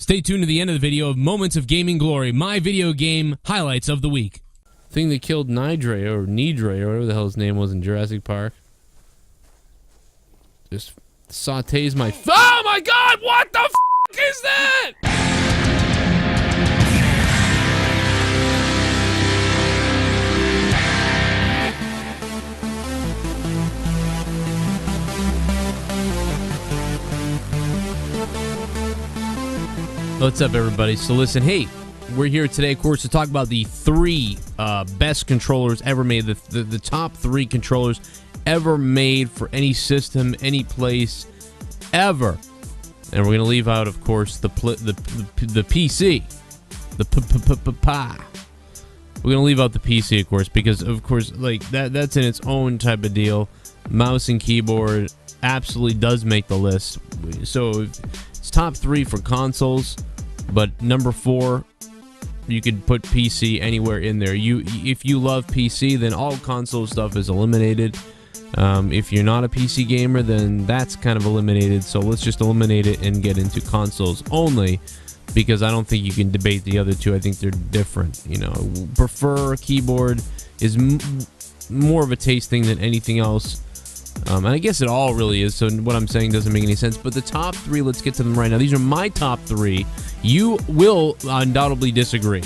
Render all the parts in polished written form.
Stay tuned to the end of the video of Moments of Gaming Glory, my video game highlights of the week. Thing that killed Nidre, or whatever the hell his name was in Jurassic Park. Just sautés my... Oh my god, what the f*** is that?! What's up, everybody? So listen, hey, we're here today, of course, to talk about the three best controllers ever made, the top three controllers ever made for any system, any place, ever. And we're gonna leave out, of course, the PC, We're gonna leave out the PC, of course, because of course, like that's in its own type of deal. Mouse and keyboard absolutely does make the list. So it's top three for consoles. But number 4, you could put PC anywhere in there. If you love PC, then all console stuff is eliminated. If you're not a PC gamer, then that's kind of eliminated. So let's just eliminate it and get into consoles only, because I don't think you can debate the other two. I think they're different. You know, prefer keyboard is more of a taste thing than anything else. And I guess it all really is, so what I'm saying doesn't make any sense. But the top 3, let's get to them right now. These are my top 3. You will undoubtedly disagree.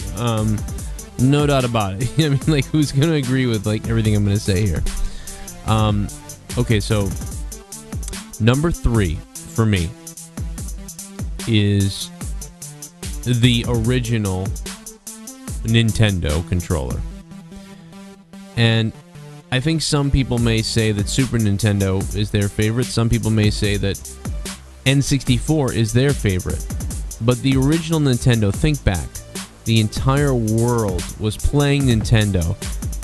No doubt about it. I mean, like, who's going to agree with, like, everything I'm going to say here? Okay, so number 3 for me is the original Nintendo controller. And I think some people may say that Super Nintendo is their favorite. Some people may say that N64 is their favorite. But the original Nintendo, think back. The entire world was playing Nintendo.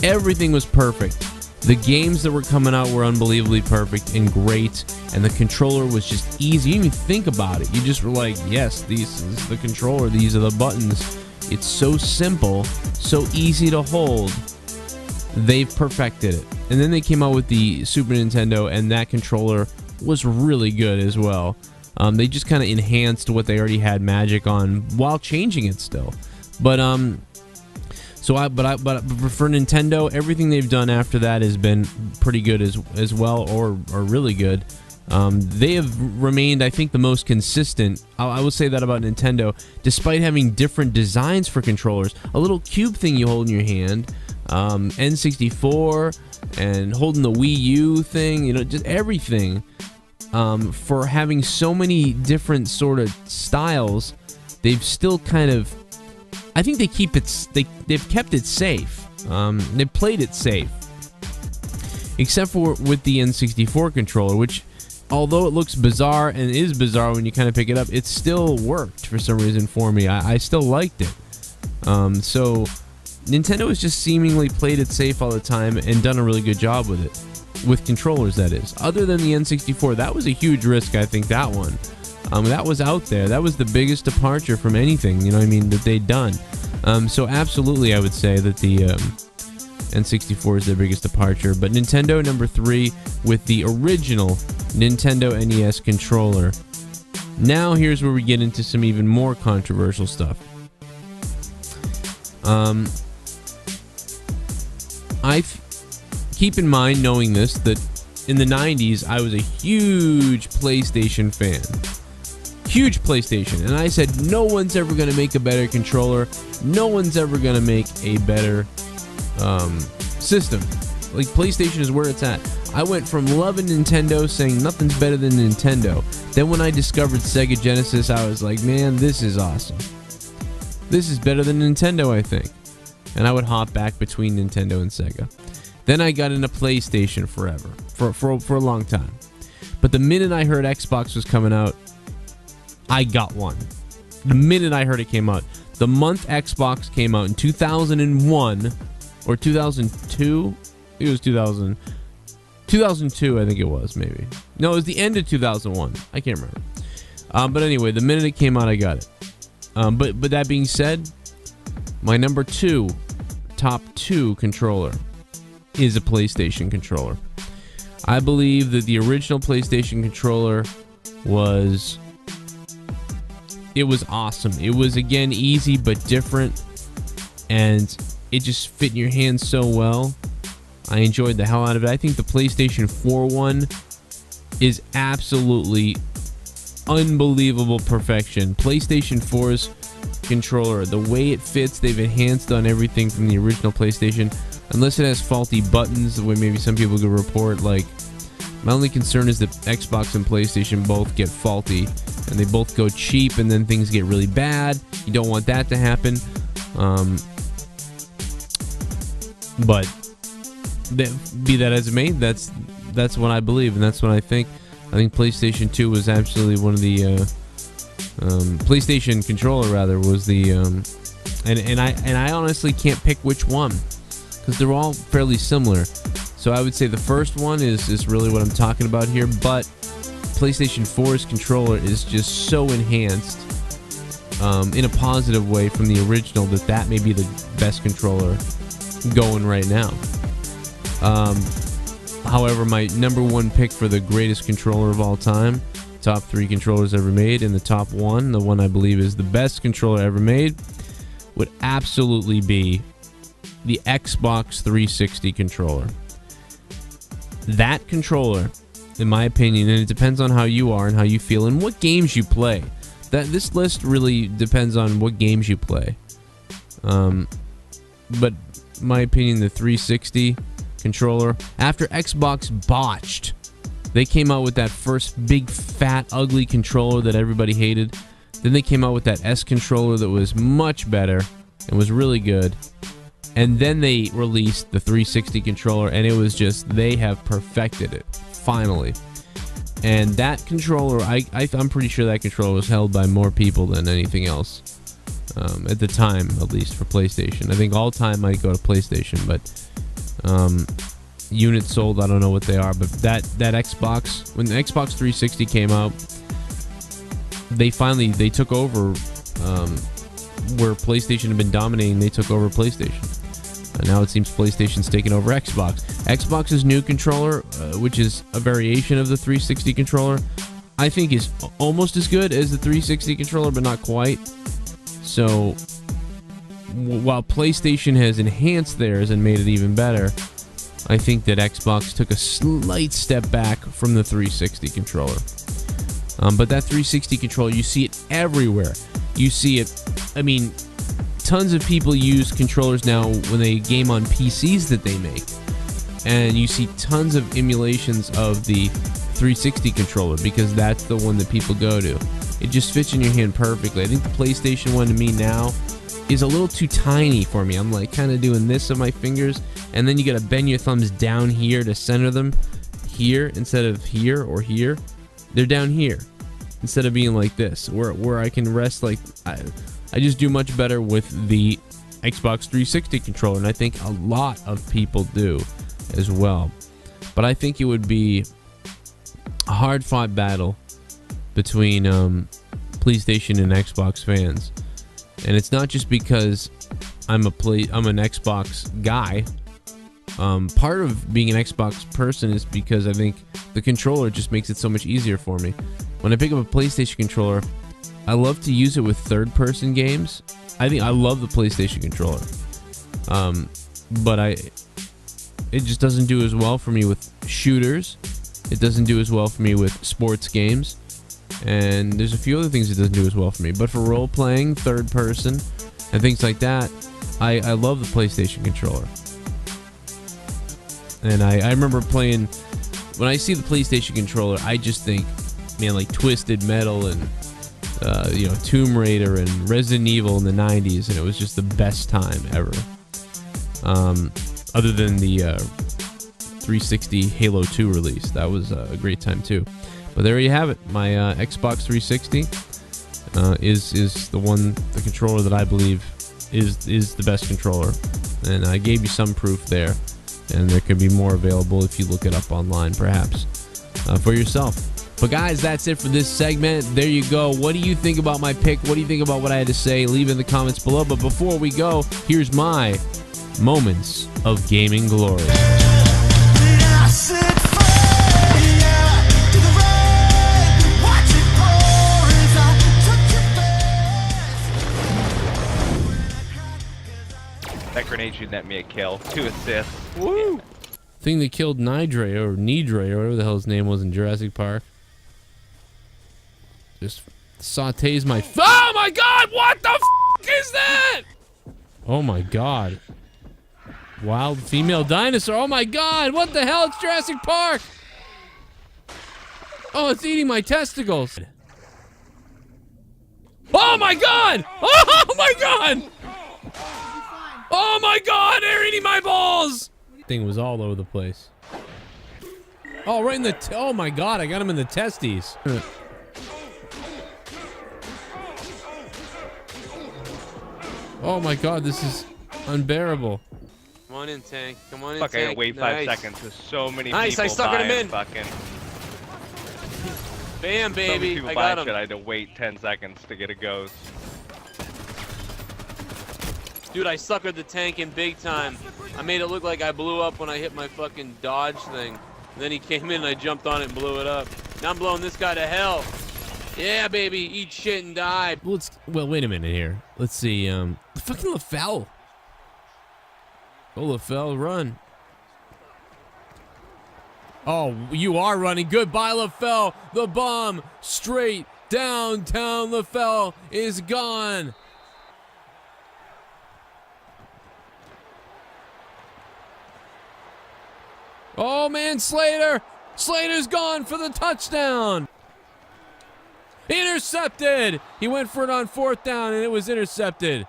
Everything was perfect. The games that were coming out were unbelievably perfect and great. And the controller was just easy. You didn't even think about it. You just were like, yes, this is the controller. These are the buttons. It's so simple, so easy to hold. They've perfected it. And then they came out with the Super Nintendo, and that controller was really good as well. They just kind of enhanced what they already had magic on while changing it still. But for Nintendo, everything they've done after that has been pretty good as well, or really good. They have remained, I think, the most consistent. I will say that about Nintendo, despite having different designs for controllers. A little cube thing you hold in your hand, N64, and holding the Wii U thing, you know, just everything. For having so many different sort of styles, they've still kind of, I think they've kept it safe. They've played it safe, except for with the N64 controller, which, although it looks bizarre and is bizarre when you kind of pick it up, it still worked for some reason for me. I still liked it. So Nintendo has just seemingly played it safe all the time and done a really good job with it. With controllers, that is. Other than the N64, that was a huge risk, I think, that one. That was out there. That was the biggest departure from anything, you know what I mean, that they'd done. So absolutely, I would say that the N64 is their biggest departure. But Nintendo, number 3, with the original Nintendo NES controller. Now, here's where we get into some even more controversial stuff. Keep in mind, knowing this, that in the 90s, I was a huge PlayStation fan. Huge PlayStation. And I said, no one's ever going to make a better controller. No one's ever going to make a better system. Like, PlayStation is where it's at. I went from loving Nintendo, saying nothing's better than Nintendo. Then when I discovered Sega Genesis, I was like, man, this is awesome. This is better than Nintendo, I think. And I would hop back between Nintendo and Sega. Then I got into PlayStation forever, for a long time. But the minute I heard Xbox was coming out, I got one. The minute I heard it came out. The month Xbox came out in 2001, or 2002? It was 2000. 2002, I think it was, maybe. No, it was the end of 2001. I can't remember. But anyway, the minute it came out, I got it. But that being said, my number 2, top 2 controller is a PlayStation controller. I believe that the original PlayStation controller was it was awesome. It was, again, easy but different, and it just fit in your hands so well. I enjoyed the hell out of it. I think the PlayStation 4 one is absolutely unbelievable perfection. PlayStation 4's controller, the way it fits, they've enhanced on everything from the original PlayStation. Unless it has faulty buttons, the way maybe some people could report. Like, my only concern is that Xbox and PlayStation both get faulty, and they both go cheap, and then things get really bad. You don't want that to happen. But be that as it may, that's what I believe, and that's what I think. I think PlayStation 2 was absolutely one of the PlayStation controller rather was the and I honestly can't pick which one, because they're all fairly similar. So I would say the first one is really what I'm talking about here, but PlayStation 4's controller is just so enhanced in a positive way from the original that may be the best controller going right now. However, my number one pick for the greatest controller of all time, top 3 controllers ever made, and the top one, the one I believe is the best controller ever made, would absolutely be the Xbox 360 controller. That controller, in my opinion, and it depends on how you are and how you feel and what games you play. This list really depends on what games you play. But in my opinion, the 360 controller, after Xbox botched, they came out with that first big, fat, ugly controller that everybody hated. Then they came out with that S controller that was much better and was really good. And then they released the 360 controller, and it was just, they have perfected it, finally. And that controller, I'm pretty sure that controller was held by more people than anything else. At the time, at least, for PlayStation. I think all time might go to PlayStation, but units sold, I don't know what they are. But that Xbox, when the Xbox 360 came out, they took over where PlayStation had been dominating. They took over PlayStation. And now it seems PlayStation's taking over Xbox. Xbox's new controller, which is a variation of the 360 controller, I think is almost as good as the 360 controller, but not quite. So, while PlayStation has enhanced theirs and made it even better, I think that Xbox took a slight step back from the 360 controller. But that 360 controller, you see it everywhere. You see it, I mean, tons of people use controllers now when they game on PCs that they make. And you see tons of emulations of the 360 controller because that's the one that people go to. It just fits in your hand perfectly. I think the PlayStation one to me now is a little too tiny for me. I'm like kind of doing this with my fingers, and then you gotta bend your thumbs down here to center them here instead of here or here. They're down here instead of being like this, where I can rest. Like I just do much better with the Xbox 360 controller, and I think a lot of people do as well. But I think it would be a hard-fought battle between PlayStation and Xbox fans. And it's not just because I'm an Xbox guy. Part of being an Xbox person is because I think the controller just makes it so much easier for me. When I pick up a PlayStation controller, I love to use it with third-person games. I think I love the PlayStation controller. But it just doesn't do as well for me with shooters. It doesn't do as well for me with sports games. And there's a few other things it doesn't do as well for me. But for role-playing, third-person, and things like that, I love the PlayStation controller. And I remember playing... When I see the PlayStation controller, I just think, man, like Twisted Metal and Tomb Raider and Resident Evil in the 90s, and it was just the best time ever. Other than the 360 Halo 2 release. That was a great time too. But there you have it. My Xbox 360 is the controller that I believe is the best controller. And I gave you some proof there. And there could be more available if you look it up online, perhaps, for yourself. But guys, that's it for this segment. There you go. What do you think about my pick? What do you think about what I had to say? Leave it in the comments below. But before we go, here's my moments of gaming glory. grenade should net me a kill. 2 assists. Woo! Thing that killed Nidre or whatever the hell his name was in Jurassic Park. Just sautés my. Oh my God! What the f is that? Oh my God! Wild female dinosaur. Oh my God! What the hell? It's Jurassic Park. Oh, it's eating my testicles. Oh my God! Oh my God! Oh my God! They're eating my balls! Thing was all over the place. Oh, right in the. Oh my God! I got him in the testes. Oh my God! This is unbearable. Come on in, tank. Come on in, Fuck, tank. I gotta wait 5 seconds. There's so many people I suckered him in. Fucking. Bam, baby. So many people I got him. shit, I had to wait 10 seconds to get a ghost. Dude, I suckered the tank in big time. I made it look like I blew up when I hit my fucking dodge thing. And then he came in and I jumped on it and blew it up. Now I'm blowing this guy to hell. Yeah, baby, eat shit and die. Well, wait a minute here. Let's see. Fucking LaFell. Oh, LaFell, run. Oh, you are running. Goodbye, LaFell. The bomb straight downtown. LaFell is gone. Oh, man, Slater. Slater's gone for the touchdown. Intercepted. He went for it on 4th down, and it was intercepted.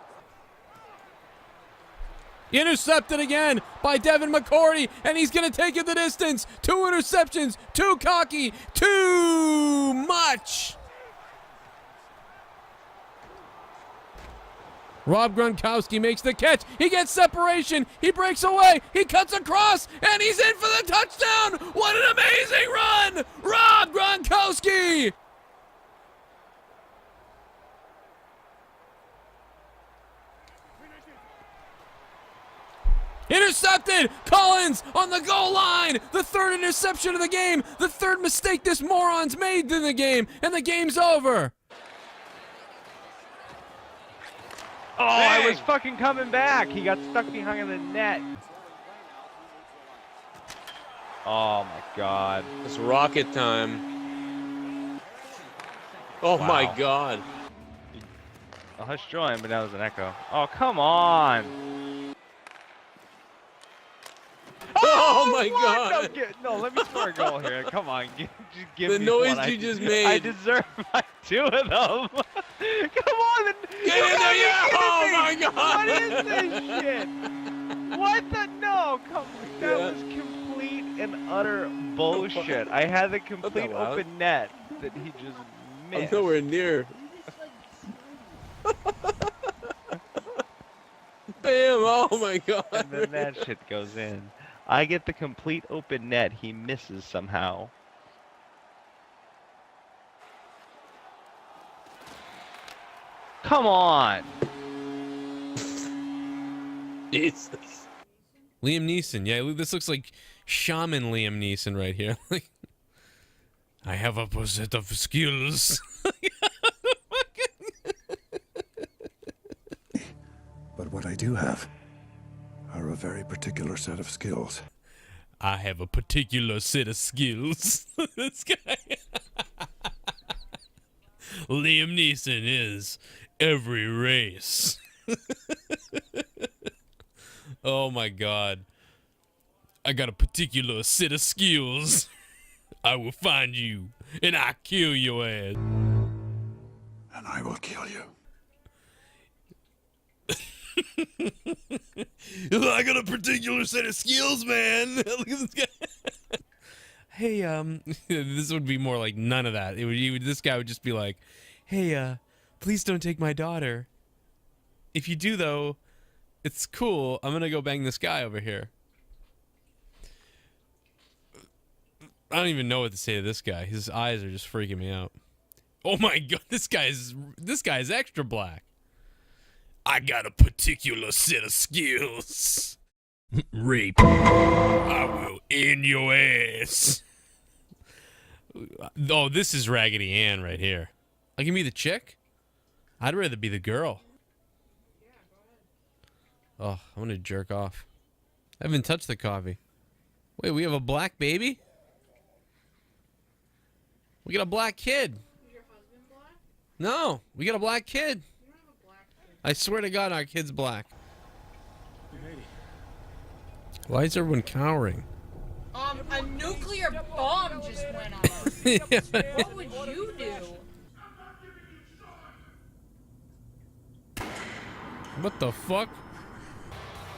Intercepted again by Devin McCourty, and he's going to take it the distance. 2 interceptions, too cocky, too much. Rob Gronkowski makes the catch. He gets separation. He breaks away. He cuts across, and he's in for the touchdown. What an amazing run. Rob Gronkowski. Intercepted! Collins on the goal line! The 3rd interception of the game! The 3rd mistake this moron's made in the game! And the game's over! Oh, I was fucking coming back! He got stuck behind the net. Oh my God. It's rocket time. Oh wow. My God. A hush join, but that was an echo. Oh, come on! Oh my God! No, let me score a goal here. Come on, just give me the noise you just made. I deserve my 2 of them. Come on, get in there! Yeah! Oh my God! What is this shit? What the? No, come. That was complete and utter bullshit. I had the complete open net that he just missed. I'm nowhere near. Bam! Oh my God! And then that shit goes in. I get the complete open net. He misses somehow. Come on. Jesus. Liam Neeson. Yeah, this looks like Shaman Liam Neeson right here. Like, I have a set of skills. But what I do have are a very particular set of skills. I have a particular set of skills. This guy. Liam Neeson is every race. Oh my God. I got a particular set of skills. I will find you and I'll kill your ass. And I will kill you. I got a particular set of skills, man. Look at this guy. Hey, this would be more like none of that. This guy would just be like, hey, please don't take my daughter. If you do, though, it's cool. I'm gonna go bang this guy over here. I don't even know what to say to this guy. His eyes are just freaking me out. Oh my God, this guy's extra black. I got a particular set of skills. Rape. I will end your ass. Oh, this is Raggedy Ann right here. Give me the chick? I'd rather be the girl. Oh, I'm gonna jerk off. I haven't touched the coffee. Wait, we have a black baby? We got a black kid. Is your husband black? No, we got a black kid. You don't have a black kid. I swear to God, our kid's black. Why is everyone cowering? A nuclear bomb just went off. Yeah. What would you do? What the fuck?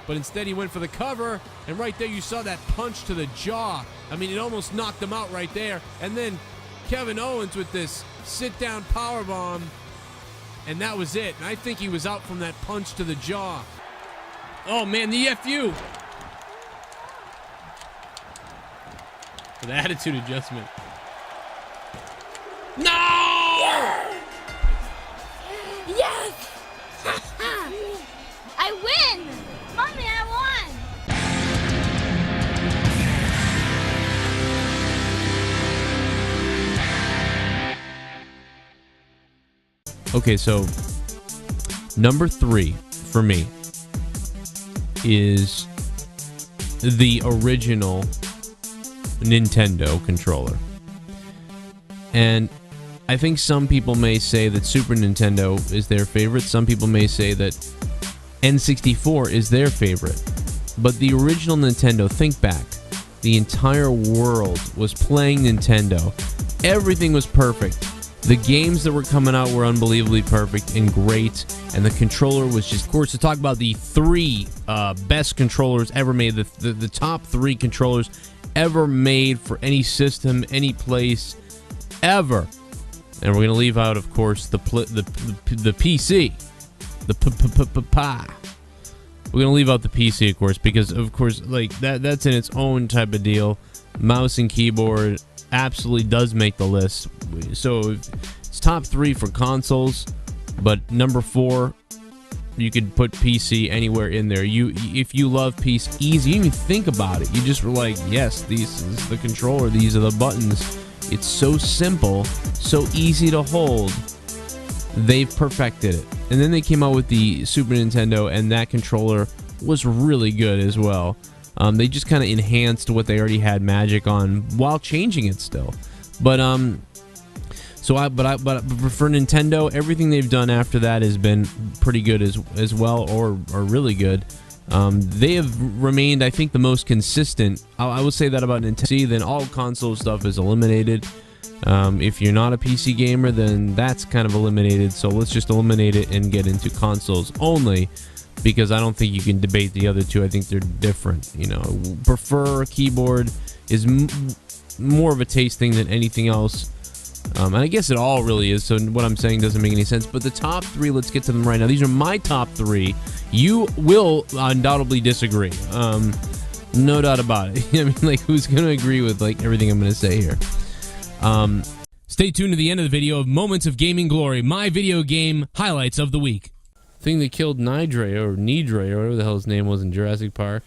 But instead he went for the cover, and right there you saw that punch to the jaw. I mean, it almost knocked him out right there. And then Kevin Owens with this sit-down powerbomb, and that was it. And I think he was out from that punch to the jaw. Oh man, the FU! For the attitude adjustment. No! Yes! I win! Mommy, I won! Okay, so number 3 for me is the original Nintendo controller. And I think some people may say that Super Nintendo is their favorite. Some people may say that N64 is their favorite. But the original Nintendo, think back. The entire world was playing Nintendo. Everything was perfect. The games that were coming out were unbelievably perfect and great, and the controller was just, of course, to talk about the 3 best controllers ever made, the top 3 controllers ever made for any system, any place, ever. And we're going to leave out, of course, the PC. We're going to leave out the PC, of course, because, of course, like, that's in its own type of deal. Mouse and keyboard absolutely does make the list. So it's top 3 for consoles, but number 4, you could put PC anywhere in there. If you love PC, easy. You didn't even think about it. You just were like, yes, this is the controller. These are the buttons. It's so simple, so easy to hold. They've perfected it. And then they came out with the Super Nintendo, and that controller was really good as well. They just kind of enhanced what they already had magic on while changing it still. But but for Nintendo, everything they've done after that has been pretty good as well, or really good. They have remained, I think, the most consistent. I would say that about Nintendo. Then all console stuff is eliminated. If you're not a PC gamer, then that's kind of eliminated. So let's just eliminate it and get into consoles only, because I don't think you can debate the other two. I think they're different. You know, prefer keyboard is more of a taste thing than anything else. And I guess it all really is, so what I'm saying doesn't make any sense. But the top 3, let's get to them right now. These are my top 3. You will undoubtedly disagree. No doubt about it. I mean, like, who's going to agree with, like, everything I'm going to say here? Stay tuned to the end of the video of Moments of Gaming Glory, my video game highlights of the week. Thing that killed Nidre, or whatever the hell his name was in Jurassic Park.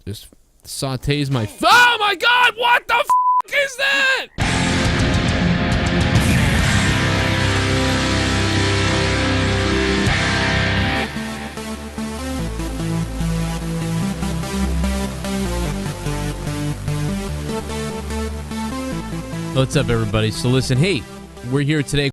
Just sautés my... Oh my god, what the f*** is that? What's up, everybody? So listen, hey, we're here today.